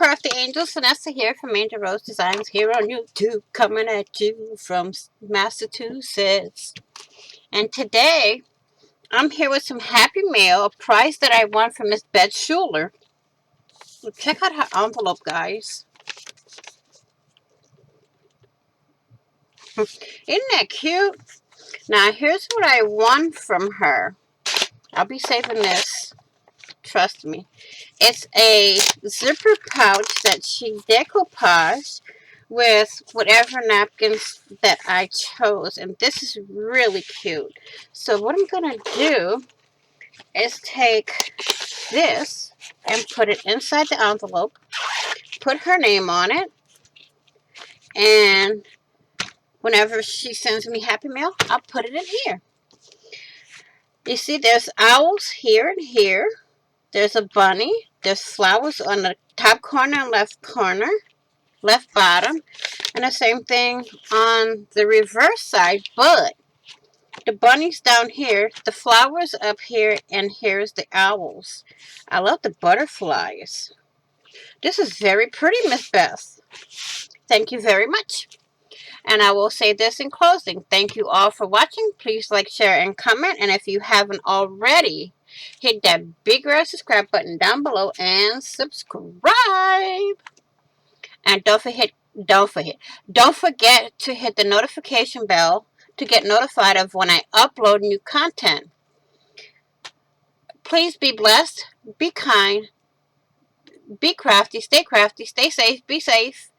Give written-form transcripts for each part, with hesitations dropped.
Crafty Angels, Vanessa here from Angel Rose Designs here on YouTube, coming at you from Massachusetts. And today, I'm here with some Happy Mail, a prize that I won from Miss Beth Schuler. So check out her envelope, guys. Isn't that cute? Now, here's what I won from her. I'll be saving this. Trust me. It's a zipper pouch that she decoupaged with whatever napkins that I chose. And this is really cute. So what I'm going to do is take this and put it inside the envelope. Put her name on it. And whenever she sends me Happy Mail, I'll put it in here. You see, there's owls here and here. There's a bunny. There's flowers on the top corner and left corner, left bottom. And the same thing on the reverse side, but the bunny's down here, the flowers up here, and here's the owls. I love the butterflies. This is very pretty, Miss Beth. Thank you very much. And I will say this in closing. Thank you all for watching. Please like, share, and comment. And if you haven't already, hit that big red subscribe button down below and subscribe. And don't forget to hit the notification bell to get notified of when I upload new content. Please be blessed, be kind, be crafty, stay safe, be safe.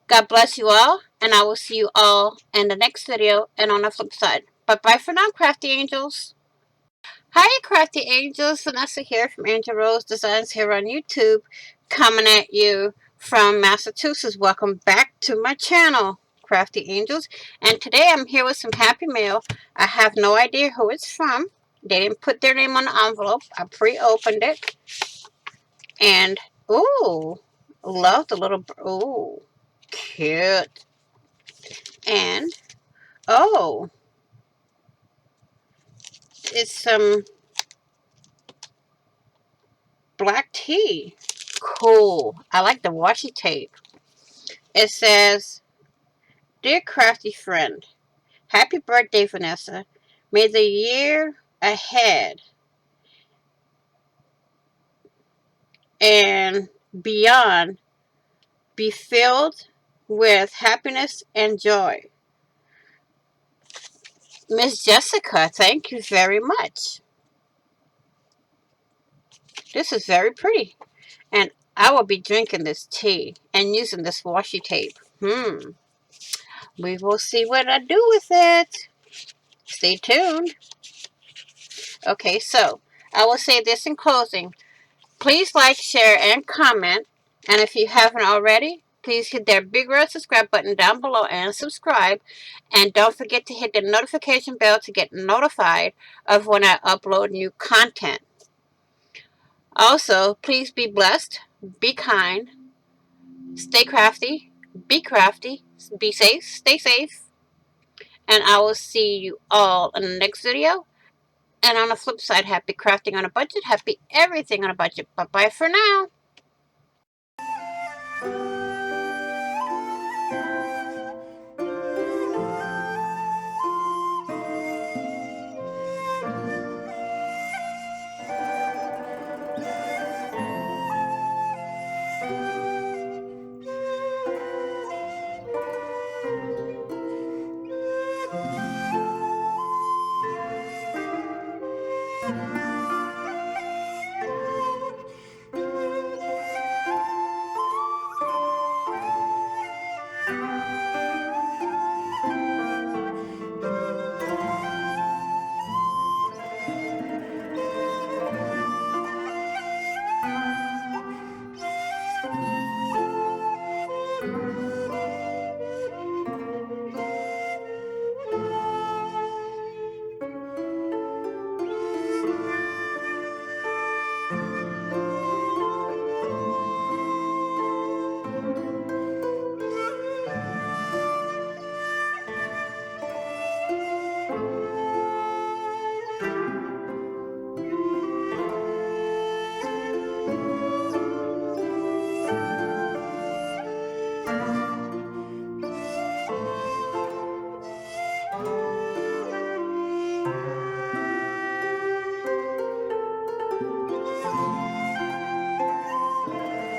God bless you all, and I will see you all in the next video and on the flip side. Bye-bye for now, Crafty Angels. Hi, Crafty Angels. Vanessa here from Angel Rose Designs here on YouTube, coming at you from Massachusetts. Welcome back to my channel, Crafty Angels. And today I'm here with some Happy Mail. I have no idea who it's from. They didn't put their name on the envelope. I pre-opened it. And, ooh, love the little, ooh, cute. And, oh, it's some black tea. Cool. I like the washi tape. It says, Dear crafty friend, happy birthday, Vanessa. May the year ahead and beyond be filled with happiness and joy. Miss Jessica, thank you very much. This is very pretty. And I will be drinking this tea and using this washi tape. We will see what I do with it. Stay tuned. Okay, so I will say this in closing. Please like, share, and comment. And if you haven't already, please hit that big red subscribe button down below and subscribe. And don't forget to hit the notification bell to get notified of when I upload new content. Also, please be blessed, be kind, stay crafty, be safe, stay safe. And I will see you all in the next video. And on the flip side, happy crafting on a budget, happy everything on a budget. Bye-bye for now.